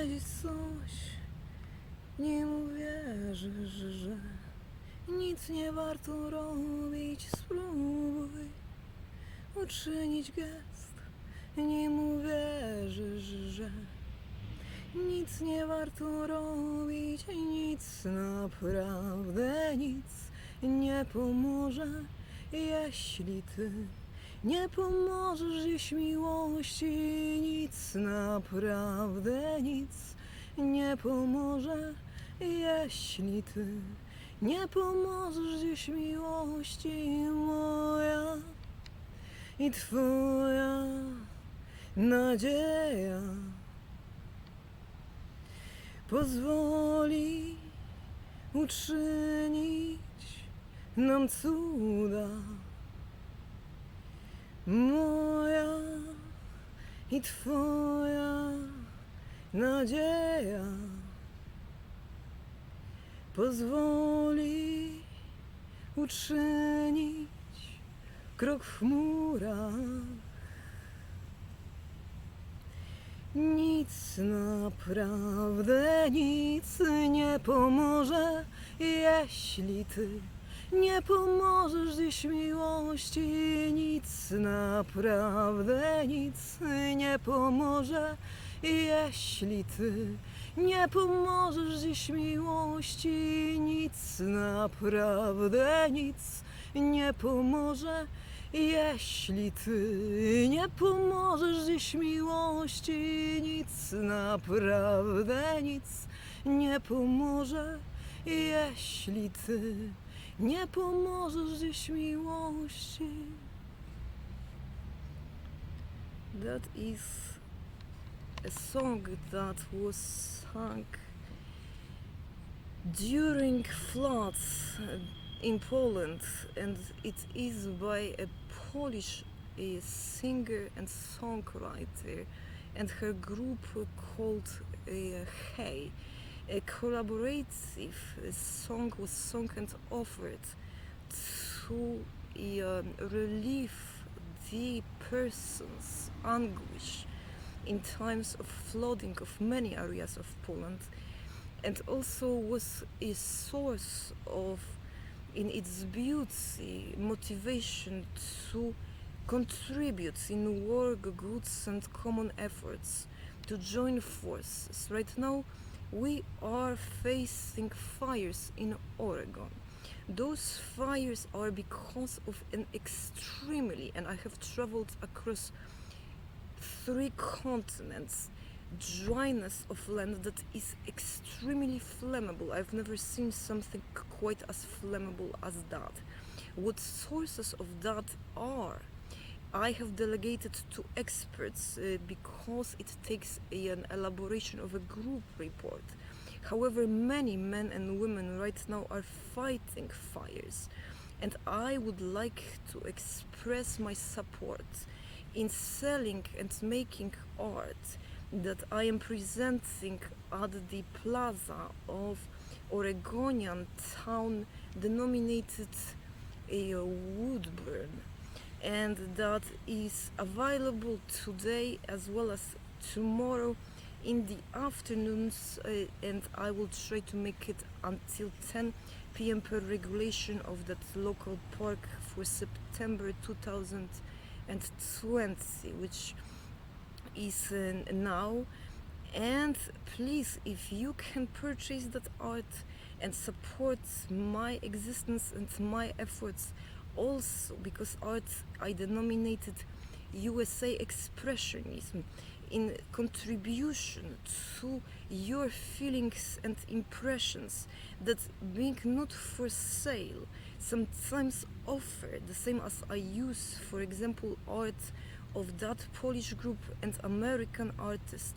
powiedzieć coś, nim uwierzysz, że nic nie warto robić. Spróbuj uczynić gest, nim uwierzysz, że nic nie warto robić. Nic, naprawdę nic nie pomoże, jeśli ty nie pomożesz dziś miłości. Nic, naprawdę nic nie pomoże, jeśli ty nie pomożesz dziś miłości. Moja i twoja nadzieja pozwoli uczynić nam cuda. Moja i twoja nadzieja pozwoli uczynić krok w chmurach. Nic, naprawdę nic nie pomoże, jeśli ty nie pomożesz dziś miłości. Nic, naprawdę nic nie pomoże, jeśli ty nie pomożesz dziś miłości. Nic, naprawdę nic nie pomoże, jeśli ty nie pomożesz dziś miłości. Nic, naprawdę nic nie pomoże, jeśli ty nie pomożesz dziś miłości. That is a song that was sung during floods in Poland, and it is by a Polish singer and songwriter and her group called Hey. A collaborative song was sung and offered to relieve the person's anguish in times of flooding of many areas of Poland, and also was a source of, in its beauty, motivation to contribute in work, goods and common efforts, to join forces. Right now we are facing fires in Oregon. Those fires are because of an extremely, and I have traveled across 3 continents, dryness of land that is extremely flammable. I've never seen something quite as flammable as that. What sources of that are, I have delegated to experts because it takes an elaboration of a group report. However, many men and women right now are fighting fires, and I would like to express my support in selling and making art that I am presenting at the plaza of Oregonian town denominated Woodburn, and that is available today as well as tomorrow in the afternoons, and I will try to make it until 10 p.m. per regulation of that local park for September 2020, which is now. And please, if you can purchase that art and support my existence and my efforts also, because art I denominated USA Expressionism, in contribution to your feelings and impressions that being not for sale, sometimes offer, the same as I use, for example, art of that Polish group and American artist,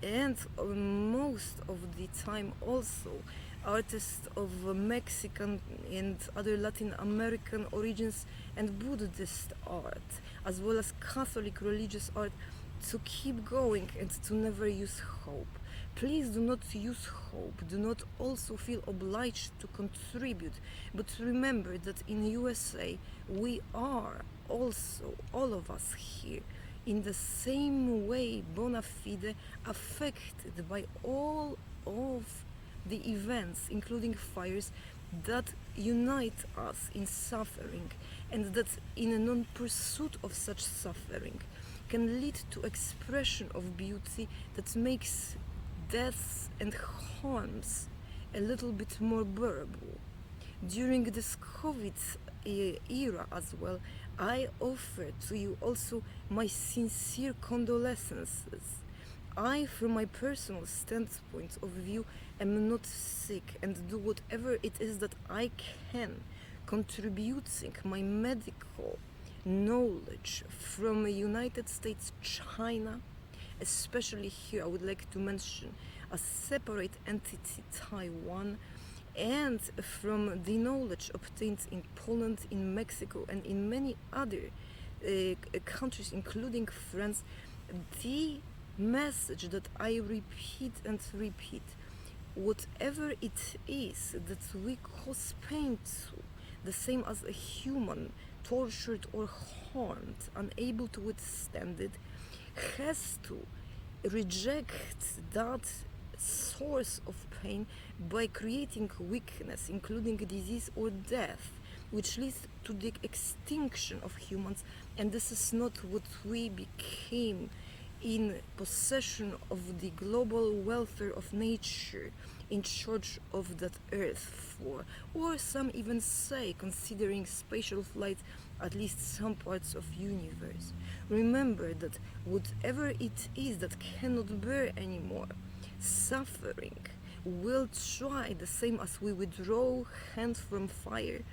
and most of the time also artists of Mexican and other Latin American origins and Buddhist art, as well as Catholic religious art, to keep going and to never use hope. Please do not use hope, do not also feel obliged to contribute, but remember that in USA we are also, all of us here, in the same way bona fide affected by all of the events, including fires, that unite us in suffering, and that in a non-pursuit of such suffering can lead to expression of beauty that makes deaths and harms a little bit more bearable. During this COVID era as well, I offer to you also my sincere condolences. I, from my personal standpoint of view, am not sick and do whatever it is that I can, contributing my medical knowledge from United States, China, especially here I would like to mention a separate entity, Taiwan, and from the knowledge obtained in Poland, in Mexico, and in many other countries, including France. The message that I repeat and repeat: whatever it is that we cause pain to, the same as a human tortured or harmed, unable to withstand it, has to reject that source of pain by creating weakness, including disease or death, which leads to the extinction of humans. And this is not what we became in possession of the global welfare of nature, in charge of that earth for, or some even say considering spatial flight, at least some parts of universe. Remember that whatever it is that cannot bear anymore suffering will try, the same as we withdraw hand from fire,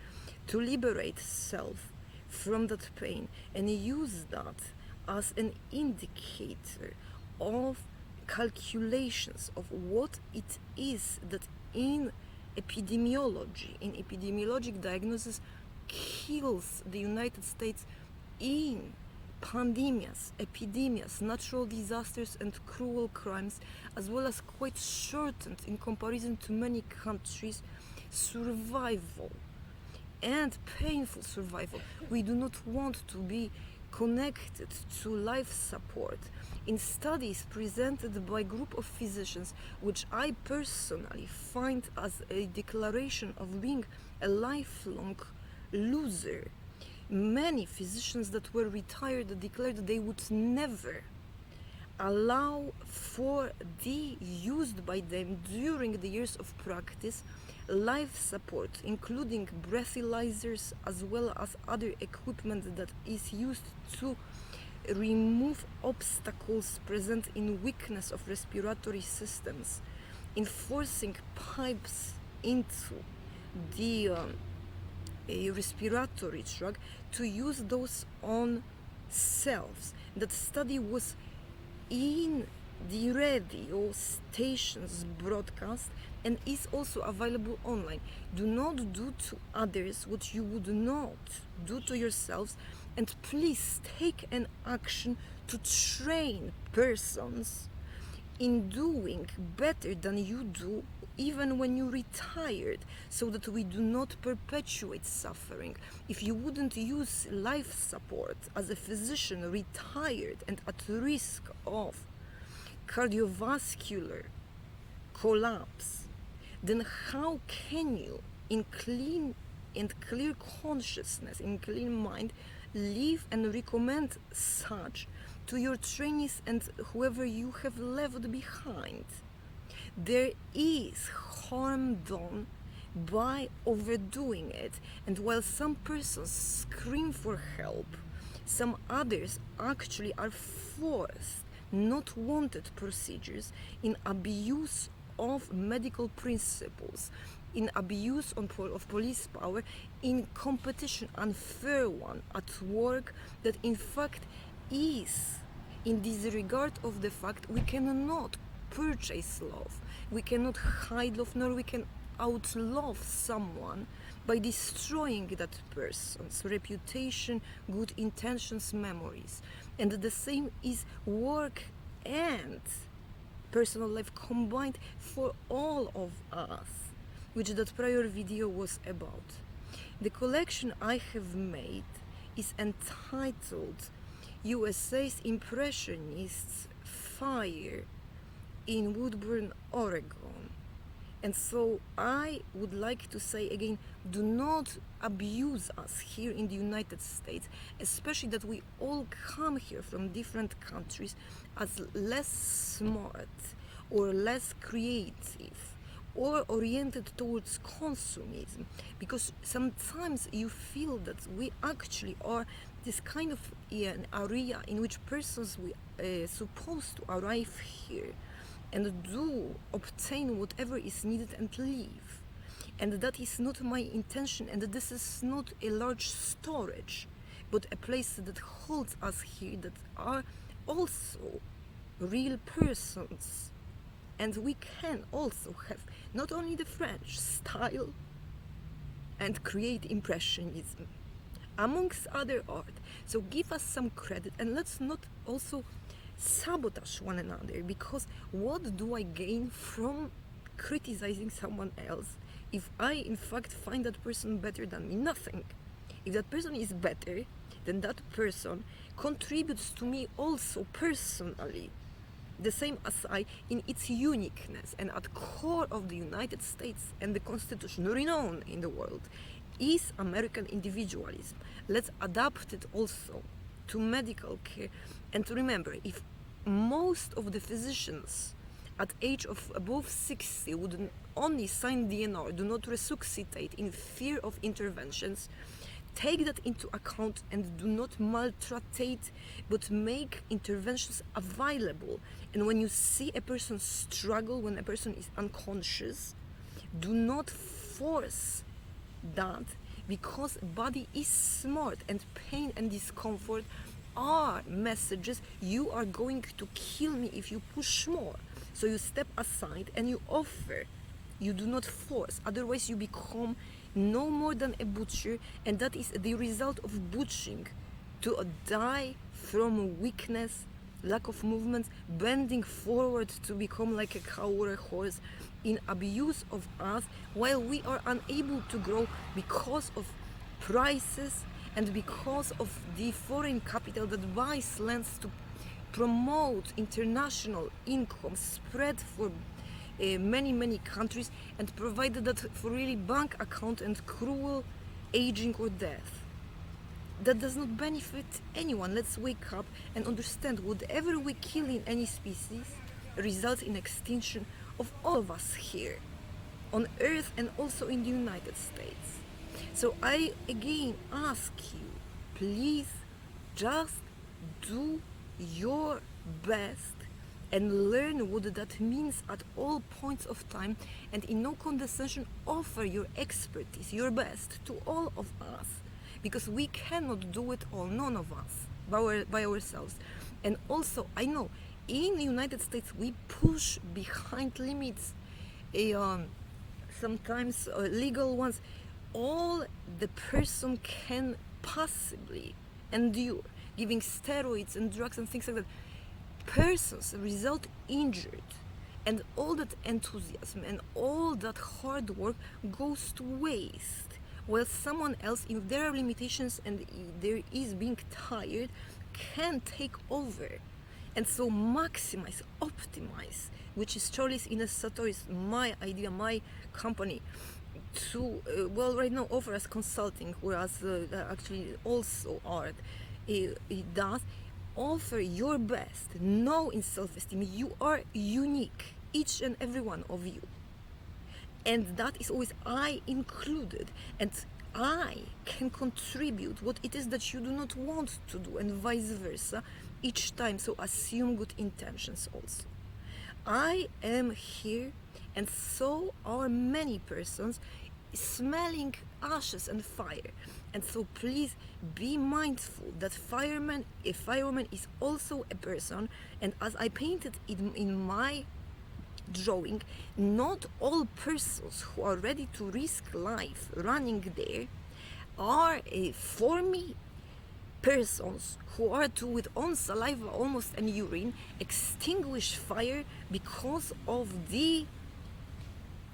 to liberate self from that pain and use that as an indicator of calculations of what it is that in epidemiologic diagnosis, kills the United States in pandemias, epidemias, natural disasters, and cruel crimes, as well as quite shortened in comparison to many countries survival and painful survival. We do not want to be connected to life support. In studies presented by a group of physicians, which I personally find as a declaration of being a lifelong loser, many physicians that were retired declared they would never allow for the used by them during the years of practice life support, including breathalyzers, as well as other equipment that is used to remove obstacles present in weakness of respiratory systems, in forcing pipes into the respiratory tract, to use those on cells. That study was in the radio stations broadcast and is also available online. Do not do to others what you would not do to yourselves, and please take an action to train persons in doing better than you do even when you're retired, so that we do not perpetuate suffering. If you wouldn't use life support as a physician retired and at risk of cardiovascular collapse, then how can you, in clean and clear consciousness, in clean mind, live and recommend such to your trainees and whoever you have left behind? There is harm done by overdoing it, and while some persons scream for help, some others actually are forced not wanted procedures, in abuse of medical principles, in abuse of police power, in competition, unfair one at work, that in fact is in disregard of the fact we cannot purchase love, we cannot hide love, nor we can outlaw someone by destroying that person's reputation, good intentions, memories. And the same is work and personal life combined for all of us, which that prior video was about. The collection I have made is entitled USA's Impressionists fire in Woodburn, Oregon. And so I would like to say again, do not abuse us here in the United States, especially that we all come here from different countries as less smart or less creative or oriented towards consumism, because sometimes you feel that we actually are this kind of an area in which persons we supposed to arrive here and do obtain whatever is needed and leave. And that is not my intention, and this is not a large storage, but a place that holds us here that are also real persons. And we can also have not only the French style and create Impressionism, amongst other art. So give us some credit, and let's not also sabotage one another, because what do I gain from criticizing someone else if I in fact find that person better than me? Nothing. If that person is better, then that person contributes to me also personally, the same as I, in its uniqueness. And at core of the United States and the Constitution, renowned in the world, is American individualism. Let's adapt it also to medical care. And to remember, if most of the physicians at age of above 60 would only sign DNR, do not resuscitate in fear of interventions, take that into account and do not maltreat, but make interventions available. And when you see a person struggle, when a person is unconscious, do not force that, because body is smart, and pain and discomfort are messages. You are going to kill me if you push more. So you step aside and you offer. You do not force. Otherwise you become no more than a butcher, and that is the result of butchering. To die from weakness, lack of movement, bending forward to become like a cow or a horse, in abuse of us, while we are unable to grow because of prices and because of the foreign capital that buys lands to promote international income spread for many countries, and provided that for really bank account and cruel aging or death. That does not benefit anyone. Let's wake up and understand, whatever we kill in any species results in extinction of all of us here on Earth and also in the United States. So I again ask you, please just do your best and learn what that means at all points of time, and in no condescension offer your expertise, your best to all of us, because we cannot do it all, none of us, by ourselves. And also, I know in the United States we push behind limits, sometimes legal ones, all the person can possibly endure, giving steroids and drugs and things like that. Persons result injured, and all that enthusiasm and all that hard work goes to waste, while someone else, if there are limitations and there is being tired, can take over. And so maximize, optimize, which is Charlie's Ines Sartori's, my idea, my company, to right now offer as consulting, whereas actually also art it does. Offer your best. Know in self-esteem you are unique, each and every one of you, and that is always I included, and I can contribute what it is that you do not want to do, and vice versa each time. So assume good intentions also. I am here, and so are many persons smelling ashes and fire. And so please be mindful that a fireman is also a person, and as I painted in my drawing, not all persons who are ready to risk life running there are for me persons who are to, with own saliva almost and urine, extinguish fire because of the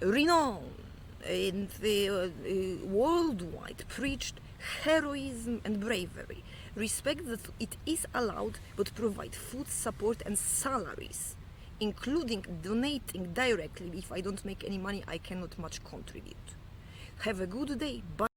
renown and the worldwide preached heroism and bravery. Respect that it is allowed, but provide food support and salaries, including donating directly. If I don't make any money, I cannot much contribute. Have a good day. Bye.